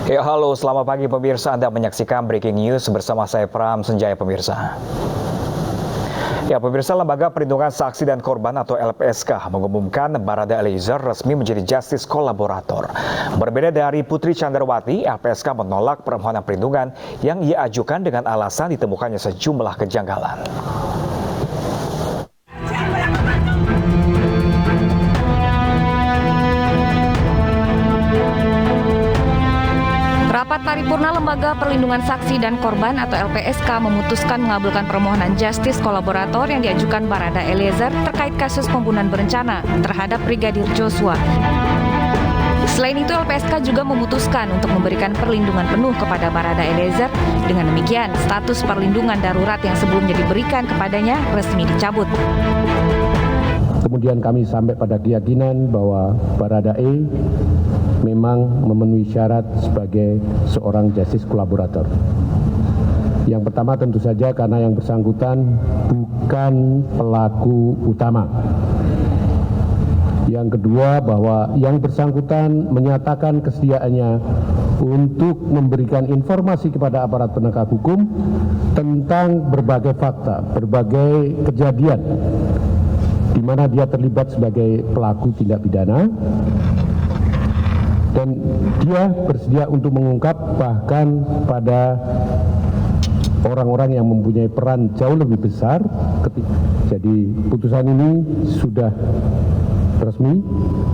Ya, halo, selamat pagi pemirsa. Anda menyaksikan Breaking News bersama saya Pram Senjaya pemirsa. Ya, pemirsa, Lembaga Perlindungan Saksi dan Korban atau LPSK mengumumkan Barada Eliezer resmi menjadi justice kolaborator. Berbeda dari Putri Chandrawati, LPSK menolak permohonan perlindungan yang ia ajukan dengan alasan ditemukannya sejumlah kejanggalan. Rapat paripurna Lembaga Perlindungan Saksi dan Korban atau LPSK memutuskan mengabulkan permohonan justice kolaborator yang diajukan Barada Eliezer terkait kasus pembunuhan berencana terhadap Brigadir Joshua. Selain itu, LPSK juga memutuskan untuk memberikan perlindungan penuh kepada Barada Eliezer. Dengan demikian, status perlindungan darurat yang sebelumnya diberikan kepadanya resmi dicabut. Kemudian kami sampai pada keyakinan bahwa Barada E memang memenuhi syarat sebagai seorang justice kolaborator. Yang pertama tentu saja karena yang bersangkutan bukan pelaku utama. Yang kedua bahwa yang bersangkutan menyatakan kesediaannya untuk memberikan informasi kepada aparat penegak hukum tentang berbagai fakta, berbagai kejadian di mana dia terlibat sebagai pelaku tindak pidana. Dan dia bersedia untuk mengungkap bahkan pada orang-orang yang mempunyai peran jauh lebih besar. Jadi putusan ini sudah resmi,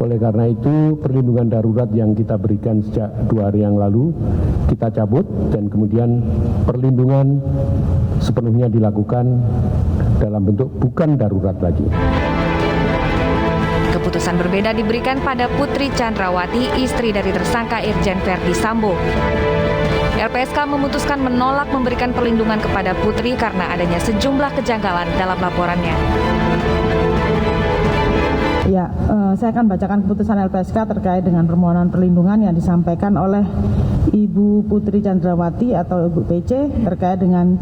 oleh karena itu perlindungan darurat yang kita berikan sejak 2 hari yang lalu kita cabut dan kemudian perlindungan sepenuhnya dilakukan dalam bentuk bukan darurat lagi. Keputusan berbeda diberikan pada Putri Chandrawati, istri dari tersangka Irjen Verdi Sambo. LPSK memutuskan menolak memberikan perlindungan kepada Putri karena adanya sejumlah kejanggalan dalam laporannya. Ya, saya akan bacakan keputusan LPSK terkait dengan permohonan perlindungan yang disampaikan oleh Ibu Putri Chandrawati atau Ibu PC terkait dengan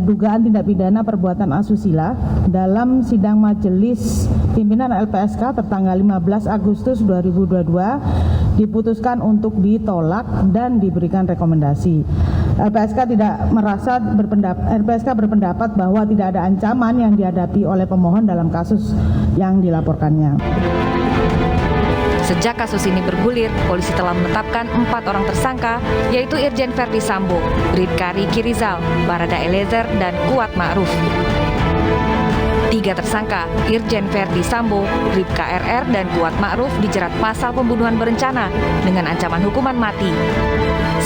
dugaan tindak pidana perbuatan asusila dalam sidang majelis pimpinan LPSK tertanggal 15 Agustus 2022 diputuskan untuk ditolak dan diberikan rekomendasi. LPSK berpendapat bahwa tidak ada ancaman yang dihadapi oleh pemohon dalam kasus yang dilaporkannya. Sejak kasus ini bergulir, polisi telah menetapkan 4 orang tersangka, yaitu Irjen Verdi Sambo, Bribka Riki Rizal, Barada Eliezer, dan Kuat Ma'ruf. 3 tersangka, Irjen Verdi Sambo, Bribka RR, dan Kuat Ma'ruf dijerat pasal pembunuhan berencana dengan ancaman hukuman mati.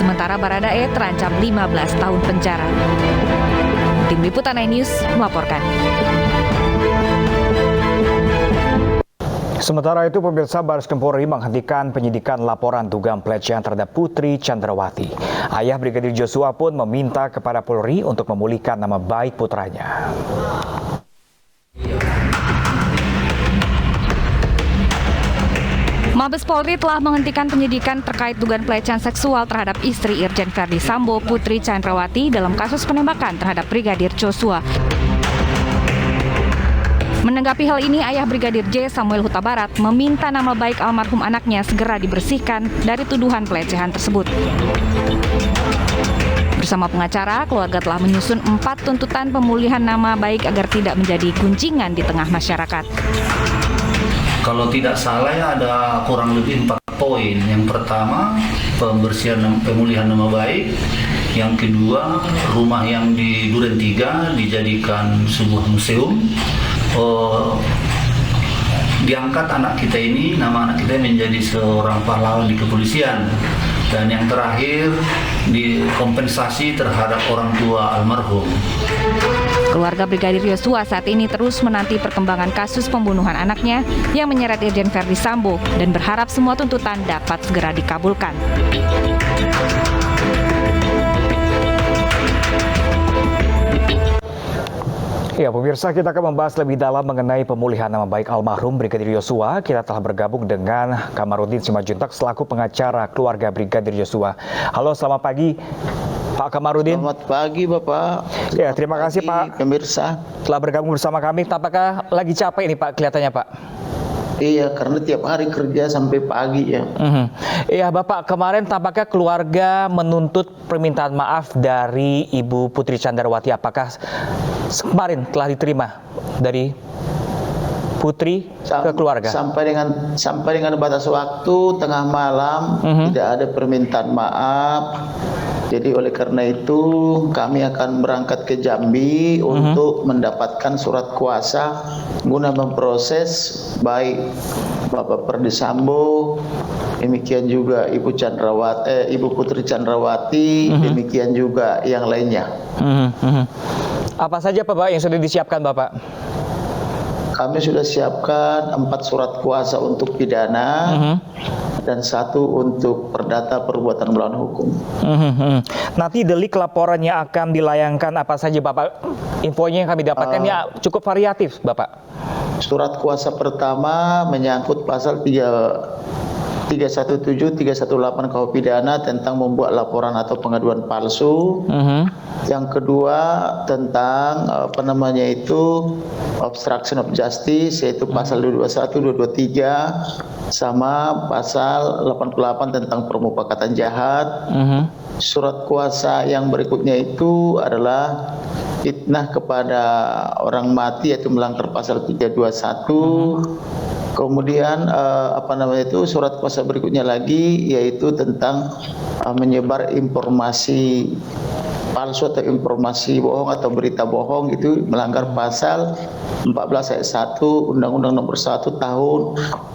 Sementara Barada E terancam 15 tahun penjara. Tim Liputan iNews melaporkan. Sementara itu, pemirsa, Bareskrim Polri menghentikan penyidikan laporan dugaan pelecehan terhadap Putri Chandrawati. Ayah Brigadir Joshua pun meminta kepada Polri untuk memulihkan nama baik putranya. Mabes Polri telah menghentikan penyidikan terkait dugaan pelecehan seksual terhadap istri Irjen Verdi Sambo, Putri Chandrawati dalam kasus penembakan terhadap Brigadir Joshua. Menanggapi hal ini, ayah Brigadir J. Samuel Huta Barat meminta nama baik almarhum anaknya segera dibersihkan dari tuduhan pelecehan tersebut. Bersama pengacara, keluarga telah menyusun 4 tuntutan pemulihan nama baik agar tidak menjadi gunjingan di tengah masyarakat. Kalau tidak salah ya ada kurang lebih 4 poin. Yang pertama, pemulihan nama baik. Yang kedua, rumah yang di Duren 3 dijadikan sebuah museum. Diangkat anak kita ini, nama anak kita menjadi seorang pahlawan di kepolisian. Dan yang terakhir, dikompensasi terhadap orang tua almarhum. Keluarga Brigadir Joshua saat ini terus menanti perkembangan kasus pembunuhan anaknya yang menyeret Irjen Verdi Sambo dan berharap semua tuntutan dapat segera dikabulkan. Ya, pemirsa, kita akan membahas lebih dalam mengenai pemulihan nama baik almarhum Brigadir Joshua. Kita telah bergabung dengan Kamarudin Simajuntak selaku pengacara keluarga Brigadir Joshua. Halo, selamat pagi Pak Kamarudin. Selamat pagi Bapak. Ya, terima kasih Pak pemirsa telah bergabung bersama kami. Apakah lagi capek nih Pak kelihatannya Pak? Iya, karena tiap hari kerja sampai pagi ya. Iya Bapak, kemarin tampaknya keluarga menuntut permintaan maaf dari Ibu Putri Chandrawati. Apakah kemarin telah diterima dari Putri ke keluarga? Sampai dengan batas waktu tengah malam tidak ada permintaan maaf. Jadi oleh karena itu kami akan berangkat ke Jambi untuk mendapatkan surat kuasa guna memproses baik Bapak Ferdi Sambo, demikian juga Ibu Putri Chandrawati, demikian juga yang lainnya. Apa saja Pak yang sudah disiapkan Bapak? Kami sudah siapkan 4 surat kuasa untuk pidana dan 1 untuk perdata perbuatan melawan hukum. Nanti delik laporan yang akan dilayangkan apa saja Bapak? Infonya yang kami dapatkan ya cukup variatif Bapak. Surat kuasa pertama menyangkut pasal 317, 318 KUH pidana tentang membuat laporan atau pengaduan palsu. Yang kedua tentang obstruction of justice, yaitu pasal 221, 223 sama pasal 88 tentang permufakatan jahat. Surat kuasa yang berikutnya itu adalah fitnah kepada orang mati, yaitu melanggar pasal 321. Kemudian surat kuasa berikutnya lagi yaitu tentang menyebar informasi palsu atau informasi bohong atau berita bohong, itu melanggar pasal 14 ayat 1 Undang-Undang Nomor 1 Tahun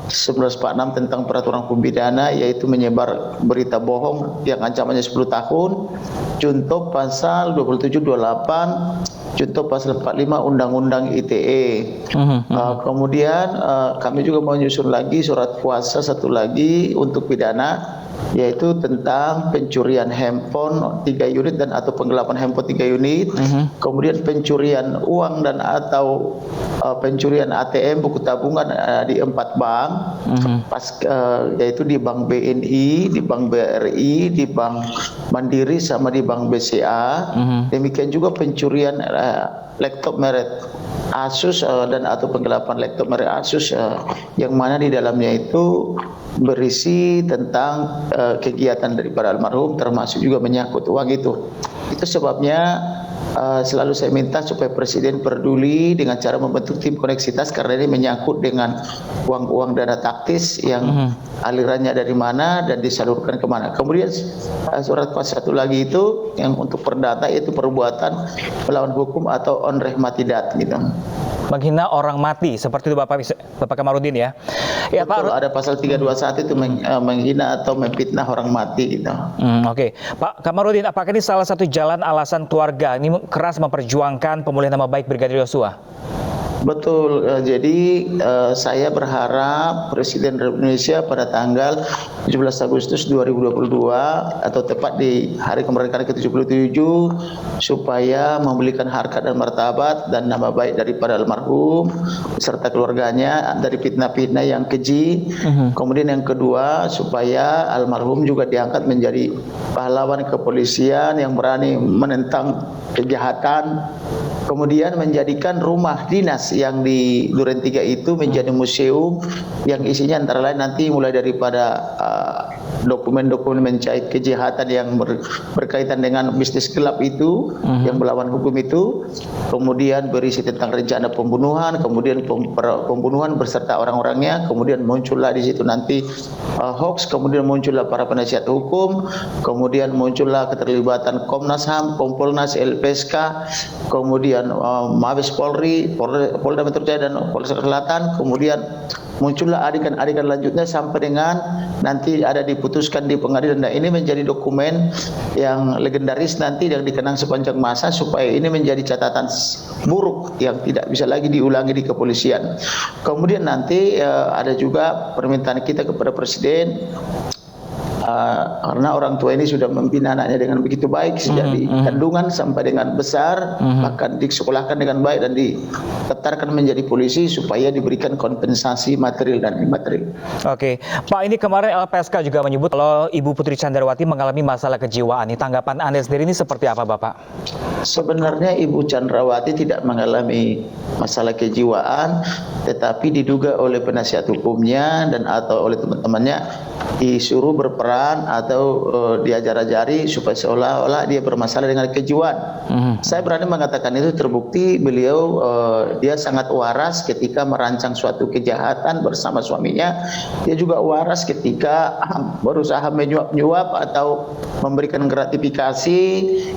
1946 tentang Peraturan Hukum Pidana, yaitu menyebar berita bohong yang ancamannya 10 tahun. Contoh pasal 27, 28, contoh pasal 45 Undang-Undang ITE. Kemudian kami juga menyusun lagi surat kuasa satu lagi untuk pidana, yaitu tentang pencurian handphone 3 unit dan atau penggelapan handphone 3 unit, kemudian pencurian uang dan atau pencurian ATM buku tabungan di 4 bank, yaitu di Bank BNI, di Bank BRI, di Bank Mandiri sama di Bank BCA. Demikian juga pencurian laptop merek Asus dan atau penggelapan laptop merek Asus yang mana di dalamnya itu berisi tentang kegiatan daripada almarhum, termasuk juga menyangkut uang itu. Itu sebabnya selalu saya minta supaya Presiden peduli dengan cara membentuk tim koneksitas, karena ini menyangkut dengan uang-uang dana taktis yang alirannya dari mana dan disalurkan kemana. Kemudian surat kuasa satu lagi itu yang untuk perdata, yaitu perbuatan melawan hukum atau on rehmatidat gitu. Menghina orang mati, seperti itu Bapak Kamarudin ya. Ya Betul, Pak. ada pasal 321 itu menghina atau memfitnah orang mati gitu. Oke. Pak Kamarudin, apakah ini salah satu jalan alasan keluarga ini keras memperjuangkan pemulihan nama baik Brigadir Yosua? Betul, jadi saya berharap Presiden Republik Indonesia pada tanggal 17 Agustus 2022 atau tepat di hari kemerdekaan ke-77 supaya memberikan harkat dan martabat dan nama baik daripada almarhum serta keluarganya dari fitnah-fitnah yang keji. Kemudian yang kedua, supaya almarhum juga diangkat menjadi pahlawan kepolisian yang berani menentang kejahatan. Kemudian menjadikan rumah dinas yang di Duren 3 itu menjadi museum yang isinya antara lain nanti mulai daripada dokumen-dokumen mencait kejahatan yang berkaitan dengan bisnis gelap itu, yang melawan hukum itu, kemudian berisi tentang rencana pembunuhan, kemudian pembunuhan beserta orang-orangnya, kemudian muncullah di situ nanti hoax, kemudian muncullah para penasihat hukum, kemudian muncullah keterlibatan Komnas HAM, Kompolnas, LPSK, kemudian Mabes Polri, Polda Metro Jaya dan Polres Selatan, kemudian muncullah adegan-adegan lanjutnya sampai dengan nanti ada diputuskan di pengadilan. Nah, ini menjadi dokumen yang legendaris nanti yang dikenang sepanjang masa, supaya ini menjadi catatan buruk yang tidak bisa lagi diulangi di kepolisian. Kemudian nanti ada juga permintaan kita kepada Presiden karena orang tua ini sudah membina anaknya dengan begitu baik sejak di kandungan sampai dengan besar, bahkan disekolahkan dengan baik dan didaftarkan menjadi polisi supaya diberikan kompensasi material dan imaterial. Oke, Pak, ini kemarin LPSK juga menyebut kalau Ibu Putri Chandrawati mengalami masalah kejiwaan. Tanggapan Anda sendiri ini seperti apa, Bapak? Sebenarnya Ibu Chandrawati tidak mengalami masalah kejiwaan, tetapi diduga oleh penasihat hukumnya dan atau oleh teman-temannya disuruh berperan atau diajar-ajari supaya seolah-olah dia bermasalah dengan kejiwaan. Saya berani mengatakan itu terbukti beliau dia sangat waras ketika merancang suatu kejahatan bersama suaminya. Dia juga waras ketika berusaha menyuap-nyuap atau memberikan gratifikasi.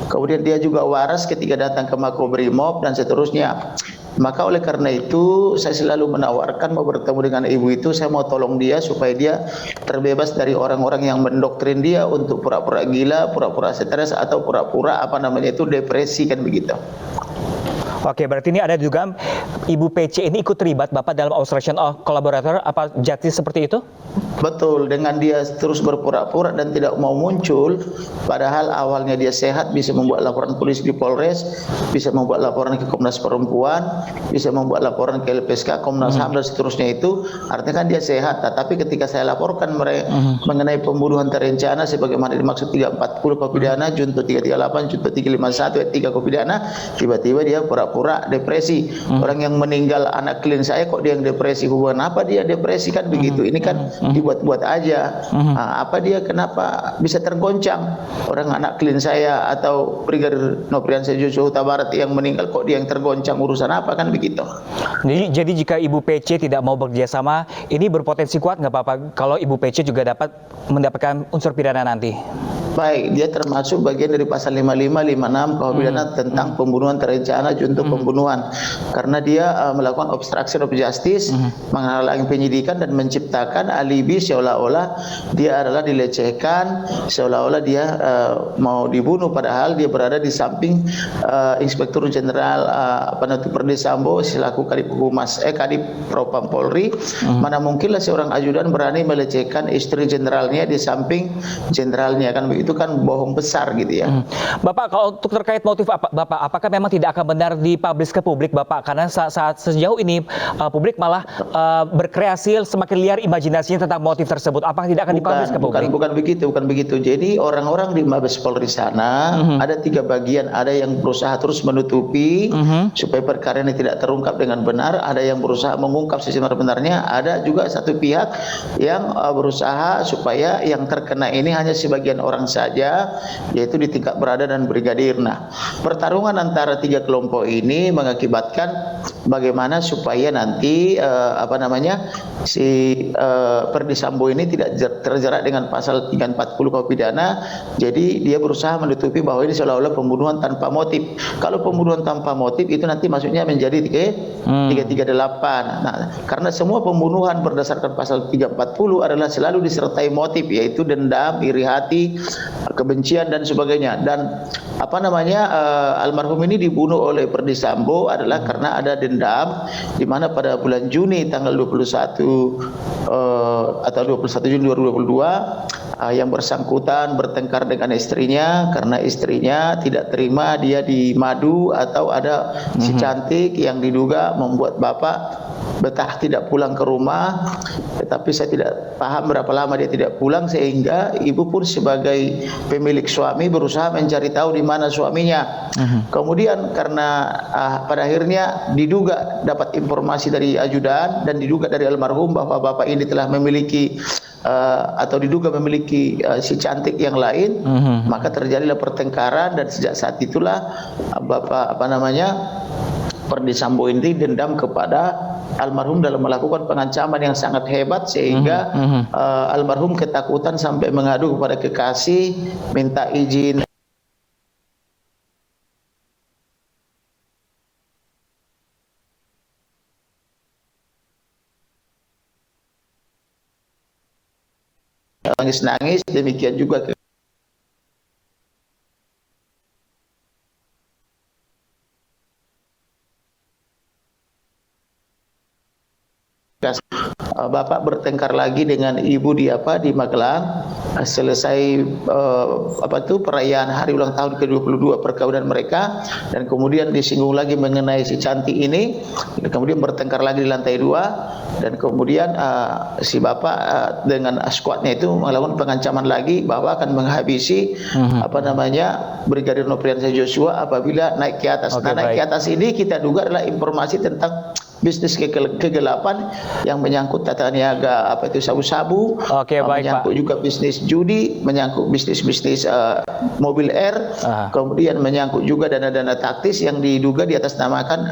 Kemudian dia juga waras ketika datang ke Makobrimob dan seterusnya. Maka oleh karena itu saya selalu menawarkan mau bertemu dengan ibu itu, saya mau tolong dia supaya dia terbebas dari orang-orang yang mendoktrin dia untuk pura-pura gila, pura-pura stres atau pura-pura depresi kan begitu. Oke, berarti ini ada juga Ibu PC ini ikut terlibat Bapak dalam obstruction of collaborator, apa justice seperti itu? Betul, dengan dia terus berpura-pura dan tidak mau muncul, padahal awalnya dia sehat, bisa membuat laporan polisi di Polres, bisa membuat laporan ke Komnas Perempuan, bisa membuat laporan ke LPSK, Komnas HAM dan seterusnya itu, artinya kan dia sehat. Tapi ketika saya laporkan mengenai pembunuhan terencana sebagaimana dimaksud 340 Kopidana, Junto 338, Junto 351, ayat 3 Kopidana, tiba-tiba dia pura-pura depresi. Orang yang meninggal anak klien saya kok dia yang depresi, hubungan apa dia depresi kan begitu. Ini kan dibuat-buat aja. Apa dia kenapa bisa tergoncang? Orang anak klien saya atau Brigadir Nopriansyah Joshua Huta Barat yang meninggal kok dia yang tergoncang, urusan apa kan begitu. Jadi jika Ibu PC tidak mau bekerjasama, ini berpotensi kuat nggak Bapak kalau Ibu PC juga dapat mendapatkan unsur pidana nanti? Baik, dia termasuk bagian dari pasal 55, 56 KUH pidana tentang pembunuhan terencana, junto pembunuhan. Karena dia melakukan obstruction of justice, menghalangi penyidikan dan menciptakan alibi seolah-olah dia adalah dilecehkan, seolah-olah dia mau dibunuh padahal dia berada di samping Inspektur Jenderal Penuntut Perdi Sambo selaku Kadip Humas Kadip Propam Polri. Mana mungkinlah seorang ajudan berani melecehkan istri jenderalnya di samping jenderalnya kan begitu. Itu kan bohong besar gitu ya. Bapak, kalau untuk terkait motif Bapak, apakah memang tidak akan benar dipublish ke publik Bapak? Karena saat sejauh ini publik malah berkreasi semakin liar imajinasinya tentang motif tersebut. Apakah tidak akan dipublish ke publik? Bukan begitu. Jadi orang-orang di Mabes Polri sana ada 3 bagian. Ada yang berusaha terus menutupi supaya perkara ini tidak terungkap dengan benar. Ada yang berusaha mengungkap sebenar-benarnya. Ada juga satu pihak yang berusaha supaya yang terkena ini hanya sebagian orang saja, yaitu di tingkat Brada dan Brigadir. Nah, pertarungan antara 3 kelompok ini mengakibatkan bagaimana supaya nanti si Perdi Sambo ini tidak terjerat dengan pasal 340 KUH pidana. Jadi dia berusaha menutupi bahwa ini seolah-olah pembunuhan tanpa motif. Kalau pembunuhan tanpa motif itu nanti maksudnya menjadi 338. Nah, karena semua pembunuhan berdasarkan pasal 340 adalah selalu disertai motif, yaitu dendam, iri hati, kebencian dan sebagainya. Dan almarhum ini dibunuh oleh Perdi Sambo adalah karena ada dendam, di mana pada bulan Juni tanggal 21 Juni 2022 yang bersangkutan bertengkar dengan istrinya karena istrinya tidak terima dia dimadu atau ada si cantik yang diduga membuat bapak betah tidak pulang ke rumah. Tetapi saya tidak paham berapa lama dia tidak pulang, sehingga ibu pun sebagai pemilik suami berusaha mencari tahu di mana suaminya. Kemudian karena pada akhirnya diduga dapat informasi dari ajudan dan diduga dari almarhum bahwa bapak ini telah memiliki atau diduga memiliki si cantik yang lain, maka terjadilah pertengkaran dan sejak saat itulah Perdi Sambo ini dendam kepada almarhum dalam melakukan pengancaman yang sangat hebat sehingga almarhum ketakutan sampai mengadu kepada kekasih minta izin nangis-nangis. Demikian juga bapak bertengkar lagi dengan ibu di Magelang. selesai perayaan hari ulang tahun ke-22 perkawinan mereka, dan kemudian disinggung lagi mengenai si cantik ini, kemudian bertengkar lagi di lantai 2, dan kemudian si bapak dengan squadnya itu melakukan pengancaman lagi bahwa akan menghabisi Brigadir Nopriansyah Joshua apabila naik ke atas. Naik ke atas ini kita duga adalah informasi tentang bisnis kegelapan yang menyangkut tata niaga sabu-sabu, menyangkut juga bisnis judi, menyangkut bisnis mobil air, kemudian menyangkut juga dana-dana taktis yang diduga di atas namakan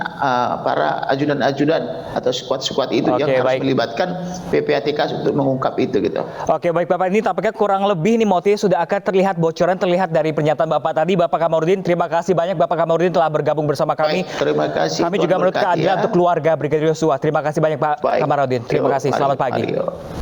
para ajudan-ajudan atau squad-squad itu yang harus melibatkan PPATK untuk mengungkap itu gitu. Oke, baik Bapak, ini tampaknya kurang lebih nih motifnya sudah akan terlihat bocoran terlihat dari pernyataan Bapak tadi. Bapak Kamarudin, terima kasih banyak Bapak Kamarudin telah bergabung bersama kami. Baik, terima kasih. Kami juga menurut keadilan untuk keluarga Brigadir Yosua. Terima kasih banyak Pak Kamarudin. Terima kasih. Selamat pagi.